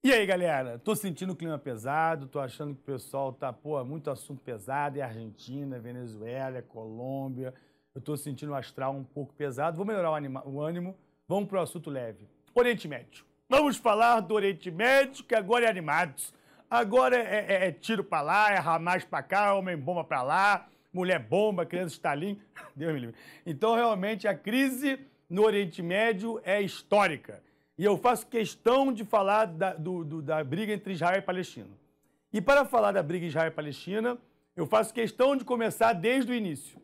E aí, galera? Tô sentindo o clima pesado, tô achando que o pessoal tá, muito assunto pesado, é Argentina, é Venezuela, é Colômbia. Eu tô sentindo o astral um pouco pesado. Vou melhorar o ânimo. Vamos pro assunto leve. Oriente Médio. Vamos falar do Oriente Médio, que agora é animados. Agora é tiro pra lá, é Hamas pra cá, homem-bomba pra lá, mulher-bomba, criança Stalin. Deus me livre. Então, realmente, a crise no Oriente Médio é histórica. E eu faço questão de falar da briga entre Israel e Palestina. E para falar da briga Israel e Palestina, eu faço questão de começar desde o início.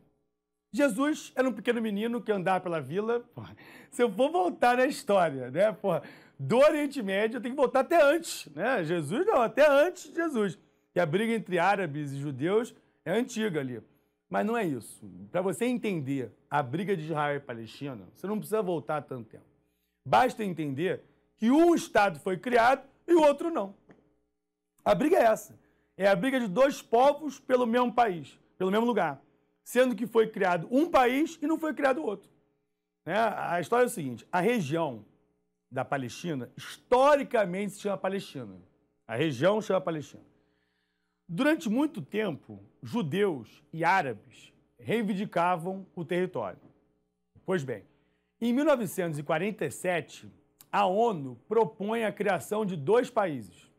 Jesus era um pequeno menino que andava pela vila. Porra, se eu for voltar na história, né, porra, do Oriente Médio, eu tenho que voltar até antes. Né? Jesus não, até antes de Jesus. E a briga entre árabes e judeus é antiga ali. Mas não é isso. Para você entender a briga de Israel e Palestina, você não precisa voltar tanto tempo. Basta entender que um Estado foi criado e o outro não. A briga é essa. É a briga de dois povos pelo mesmo país, pelo mesmo lugar. Sendo que foi criado um país e não foi criado outro. Né? A história é o seguinte, a região da Palestina, historicamente se chama Palestina. A região chama Palestina. Durante muito tempo, judeus e árabes reivindicavam o território. Pois bem, em 1947, a ONU propõe a criação de dois países.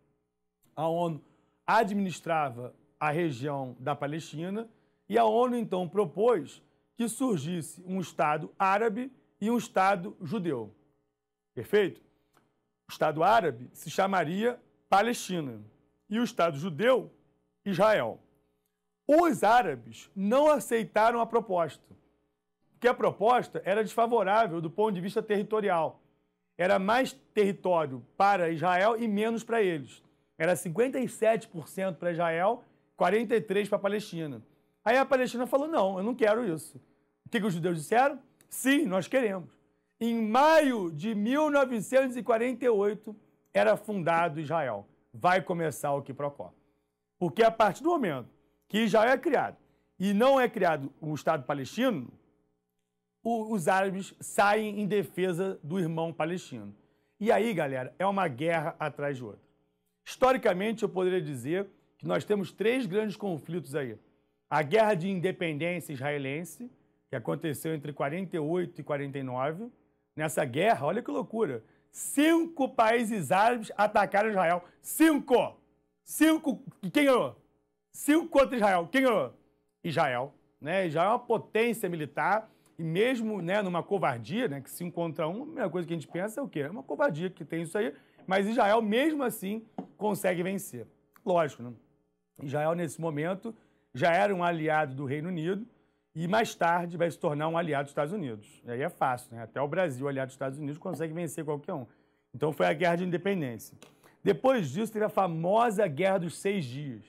A ONU administrava a região da Palestina e a ONU, então, propôs que surgisse um Estado árabe e um Estado judeu. Perfeito? O Estado árabe se chamaria Palestina e o Estado judeu, Israel. Os árabes não aceitaram a proposta, porque a proposta era desfavorável do ponto de vista territorial. Era mais território para Israel e menos para eles. Era 57% para Israel, 43% para a Palestina. Aí a Palestina falou, não, eu não quero isso. O que os judeus disseram? Sim, nós queremos. Em maio de 1948, era fundado Israel. Vai começar o quiprocó. Porque a partir do momento que Israel é criado e não é criado o Estado palestino, os árabes saem em defesa do irmão palestino. E aí, galera, é uma guerra atrás de outra. Historicamente, eu poderia dizer que nós temos três grandes conflitos aí. A Guerra de Independência Israelense, que aconteceu entre 48 e 49. Nessa guerra, olha que loucura, 5 países árabes atacaram Israel. 5! 5! E quem ganhou? 5 contra Israel. Quem ganhou? Israel. Né? Israel é uma potência militar. E mesmo, né, numa covardia, né, que 5 contra 1, a primeira coisa que a gente pensa é o quê? É uma covardia que tem isso aí, mas Israel, mesmo assim, consegue vencer. Lógico, né? Israel, nesse momento, já era um aliado do Reino Unido e, mais tarde, vai se tornar um aliado dos Estados Unidos. E aí é fácil, né? Até o Brasil, aliado dos Estados Unidos, consegue vencer qualquer um. Então, foi a Guerra de Independência. Depois disso, teve a famosa Guerra dos 6 Dias.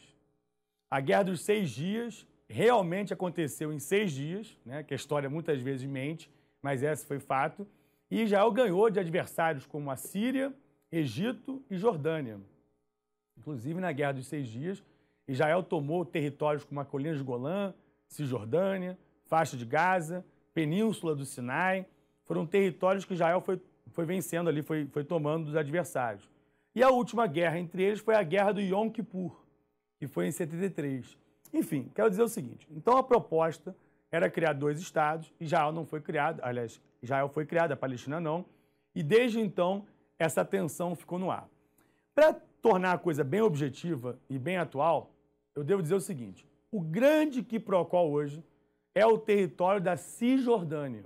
A Guerra dos 6 Dias realmente aconteceu em 6 dias, né, que a história muitas vezes mente, mas esse foi fato, e Israel ganhou de adversários como a Síria, Egito e Jordânia. Inclusive, na Guerra dos 6 Dias, Israel tomou territórios como a Colina de Golã, Cisjordânia, Faixa de Gaza, Península do Sinai. Foram territórios que Israel foi vencendo ali, foi tomando dos adversários. E a última guerra entre eles foi a Guerra do Yom Kippur, que foi em 73. Enfim, quero dizer o seguinte, então a proposta era criar 2 estados, Israel não foi criado, aliás, Israel foi criado, a Palestina não, e desde então essa tensão ficou no ar. Para tornar a coisa bem objetiva e bem atual, eu devo dizer o seguinte, o grande quiprocó hoje é o território da Cisjordânia.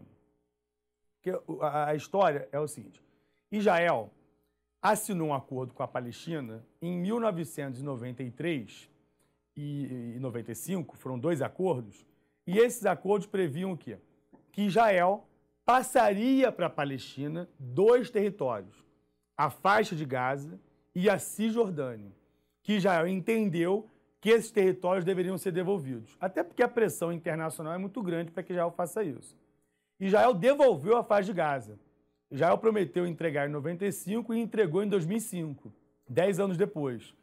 Porque a história é o seguinte, Israel assinou um acordo com a Palestina em 1993 e 95, foram 2 acordos, e esses acordos previam o quê? Que Israel passaria para a Palestina 2 territórios, a faixa de Gaza e a Cisjordânia, que Israel entendeu que esses territórios deveriam ser devolvidos, até porque a pressão internacional é muito grande para que Israel faça isso. Israel devolveu a faixa de Gaza. Israel prometeu entregar em 95 e entregou em 2005, 10 anos depois.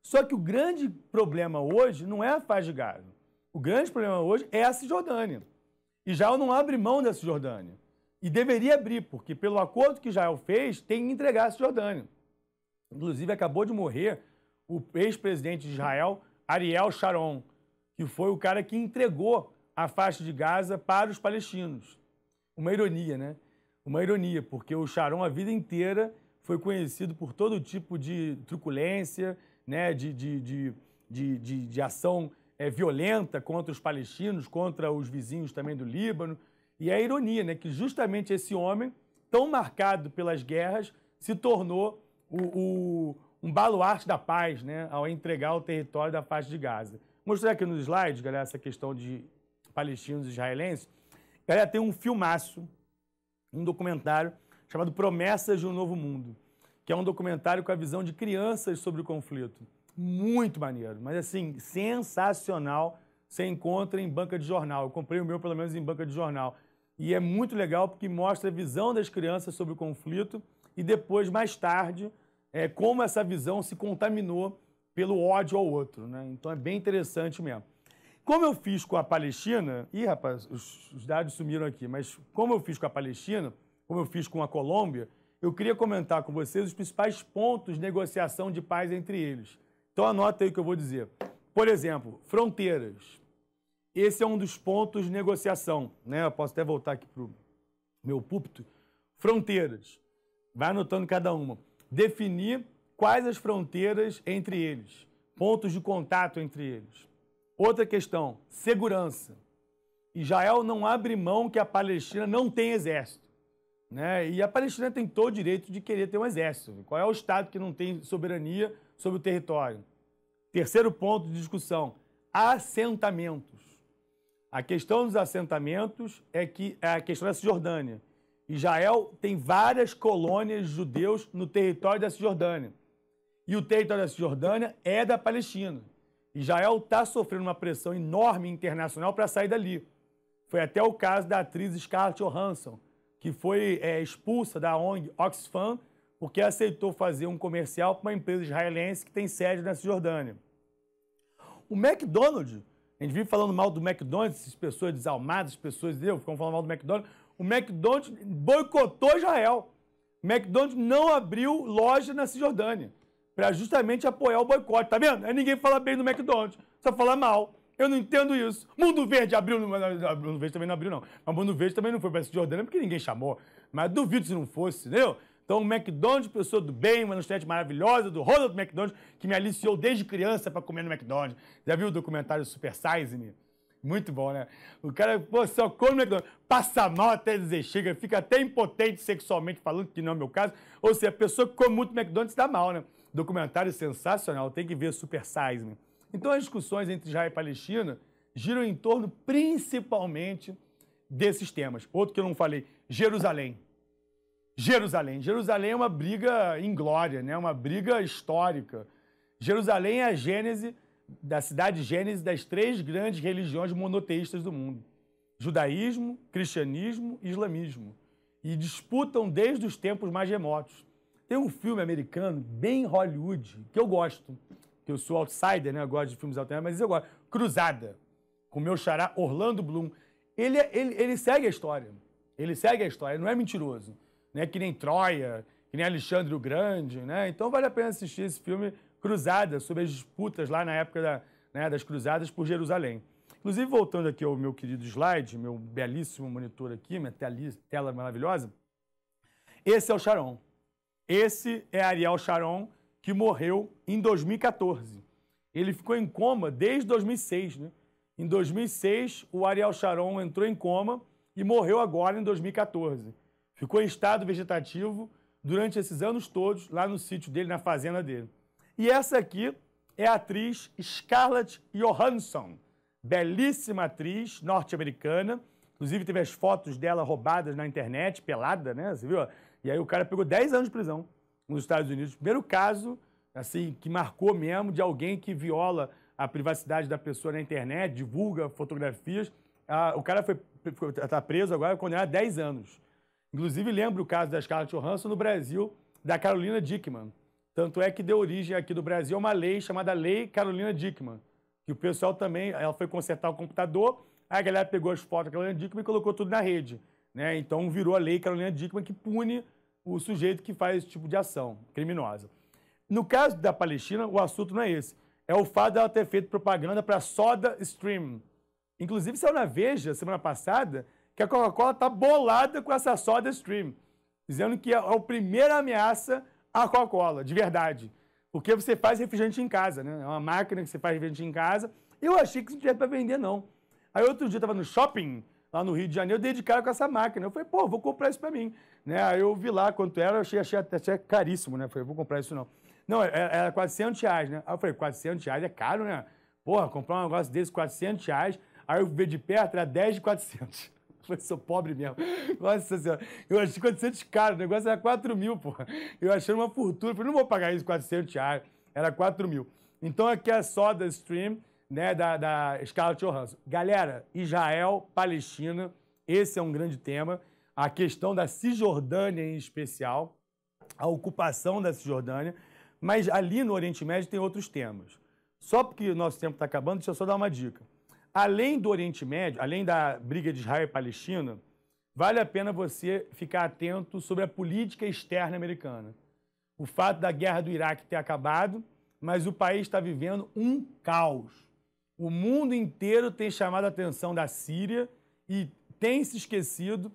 Só que o grande problema hoje não é a faixa de Gaza. O grande problema hoje é a Cisjordânia. Israel não abre mão da Cisjordânia. E deveria abrir, porque pelo acordo que Israel fez, tem que entregar a Cisjordânia. Inclusive, acabou de morrer o ex-presidente de Israel, Ariel Sharon, que foi o cara que entregou a faixa de Gaza para os palestinos. Uma ironia, né? Uma ironia, porque o Sharon, a vida inteira, foi conhecido por todo tipo de truculência, né? de ação violenta contra os palestinos, contra os vizinhos também do Líbano. E é a ironia, né? Que justamente esse homem, tão marcado pelas guerras, se tornou um baluarte da paz, né? Ao entregar o território da faixa de Gaza. Vou mostrar aqui nos slides, galera, essa questão de palestinos e israelenses. Galera, tem um filmaço, um documentário chamado Promessas de um Novo Mundo, que é um documentário com a visão de crianças sobre o conflito. Muito maneiro, mas assim, sensacional. Você encontra em banca de jornal. Eu comprei o meu, pelo menos, em banca de jornal. E é muito legal porque mostra a visão das crianças sobre o conflito e depois, mais tarde, como essa visão se contaminou pelo ódio ao outro, né? Então é bem interessante mesmo. Como eu fiz com a Palestina... Ih, rapaz, os dados sumiram aqui. Mas como eu fiz com a Palestina, como eu fiz com a Colômbia, eu queria comentar com vocês os principais pontos de negociação de paz entre eles. Então anota aí o que eu vou dizer. Por exemplo, fronteiras. Esse é um dos pontos de negociação, né? Eu posso até voltar aqui para o meu púlpito. Fronteiras. Vai anotando cada uma. Definir quais as fronteiras entre eles. Pontos de contato entre eles. Outra questão, segurança. Israel não abre mão que a Palestina não tem exército, né? E a Palestina tem todo o direito de querer ter um exército. Qual é o Estado que não tem soberania sobre o território? Terceiro ponto de discussão, assentamentos. A questão dos assentamentos é a questão da Cisjordânia. Israel tem várias colônias de judeus no território da Cisjordânia. E o território da Cisjordânia é da Palestina. Israel está sofrendo uma pressão enorme internacional para sair dali. Foi até o caso da atriz Scarlett Johansson, que foi expulsa da ONG Oxfam porque aceitou fazer um comercial para uma empresa israelense que tem sede na Cisjordânia. O McDonald's, a gente vive falando mal do McDonald's, essas pessoas desalmadas, pessoas ficam falando mal do McDonald's. O McDonald's boicotou Israel. O McDonald's não abriu loja na Cisjordânia para justamente apoiar o boicote, tá vendo? Aí ninguém fala bem do McDonald's, só fala mal. Eu não entendo isso. Mundo Verde abriu, Mundo Verde também não abriu, não. Mas Mundo Verde também não foi para a Cisjordânia porque ninguém chamou. Mas duvido se não fosse, entendeu? Então, o McDonald's, pessoa do bem, uma lanchonete maravilhosa, do Ronald McDonald, que me aliciou desde criança para comer no McDonald's. Já viu o documentário Super Size Me? Muito bom, né? O cara, pô, só come no McDonald's, passa mal até dizer chega, fica até impotente sexualmente falando, que não é o meu caso. Ou seja, a pessoa que come muito McDonald's dá mal, né? Documentário sensacional, tem que ver Super Size Me. Então, as discussões entre Israel e Palestina giram em torno, principalmente, desses temas. Outro que eu não falei, Jerusalém. Jerusalém é uma briga inglória, né? Uma briga histórica. Jerusalém é a gênese da cidade gênese das três grandes religiões monoteístas do mundo. Judaísmo, cristianismo e islamismo. E disputam desde os tempos mais remotos. Tem um filme americano, bem Hollywood, que eu gosto. Que eu sou outsider, né? Eu gosto de filmes alternativos, mas eu gosto. Cruzada, com o meu xará Orlando Bloom. Ele segue a história. Ele segue a história, ele não é mentiroso. Né? Que nem Troia, que nem Alexandre o Grande, né? Então vale a pena assistir esse filme Cruzada, sobre as disputas lá na época das cruzadas por Jerusalém. Inclusive, voltando aqui ao meu querido slide, meu belíssimo monitor aqui, minha tela maravilhosa, esse é o Sharon. Esse é Ariel Sharon, que morreu em 2014. Ele ficou em coma desde 2006, né? Em 2006, o Ariel Sharon entrou em coma e morreu agora em 2014. Ficou em estado vegetativo durante esses anos todos, lá no sítio dele, na fazenda dele. E essa aqui é a atriz Scarlett Johansson, belíssima atriz norte-americana. Inclusive, teve as fotos dela roubadas na internet, pelada, né? Você viu? E aí o cara pegou 10 anos de prisão nos Estados Unidos. Primeiro caso, assim, que marcou mesmo, de alguém que viola a privacidade da pessoa na internet, divulga fotografias. O cara tá preso agora, condenado a 10 anos. Inclusive, lembro o caso da Scarlett Johansson no Brasil, da Carolina Dickmann. Tanto é que deu origem aqui do Brasil a uma lei chamada Lei Carolina Dickmann, que o pessoal também, ela foi consertar o computador, aí a galera pegou as fotos da Carolina Dickmann e colocou tudo na rede, né? Então virou a Lei Carolina Dickmann, que pune o sujeito que faz esse tipo de ação criminosa. No caso da Palestina, o assunto não é esse. É o fato dela ter feito propaganda para Soda Stream. Inclusive, saiu na Veja, semana passada, que a Coca-Cola está bolada com essa Soda Stream, dizendo que é a primeira ameaça à Coca-Cola, de verdade. Porque você faz refrigerante em casa, né? É uma máquina que você faz refrigerante em casa. Eu achei que isso não tinha para vender, não. Aí outro dia eu estava no shopping, lá no Rio de Janeiro, eu dei de cara com essa máquina. Eu falei, pô, vou comprar isso para mim. Né? Aí eu vi lá quanto era, eu achei caríssimo, né? Eu falei, vou comprar isso não. Não, era R$400, né? Aí eu falei, R$400 é caro, né? Porra, comprar um negócio desse, R$400. Aí eu vi de perto, era 10 de 400. Eu falei, sou pobre mesmo. Nossa Senhora. Eu achei 400 caro, o negócio era 4 mil, porra. Eu achei uma fortuna. Eu falei, não vou pagar isso, R$400. Era 4 mil. Então aqui é a Soda Stream, né, da Scarlett Johansson. Galera, Israel, Palestina, esse é um grande tema. A questão da Cisjordânia em especial, a ocupação da Cisjordânia. Mas ali no Oriente Médio tem outros temas. Só porque o nosso tempo está acabando, deixa eu só dar uma dica. Além do Oriente Médio, além da briga de Israel e Palestina, vale a pena você ficar atento sobre a política externa americana. O fato da guerra do Iraque ter acabado, mas o país está vivendo um caos. O mundo inteiro tem chamado a atenção da Síria e tem se esquecido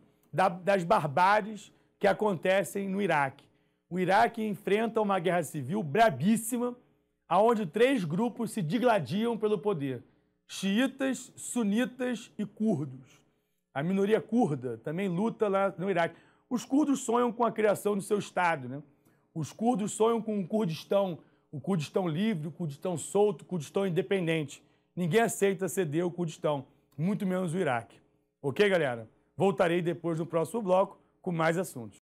das barbáries que acontecem no Iraque. O Iraque enfrenta uma guerra civil brabíssima, onde 3 grupos se digladiam pelo poder: xiitas, sunitas e curdos. A minoria curda também luta lá no Iraque. Os curdos sonham com a criação do seu Estado, né? Os curdos sonham com o Kurdistão livre, o Kurdistão solto, o Kurdistão independente. Ninguém aceita ceder o Kurdistão, muito menos o Iraque. Ok, galera? Voltarei depois no próximo bloco com mais assuntos.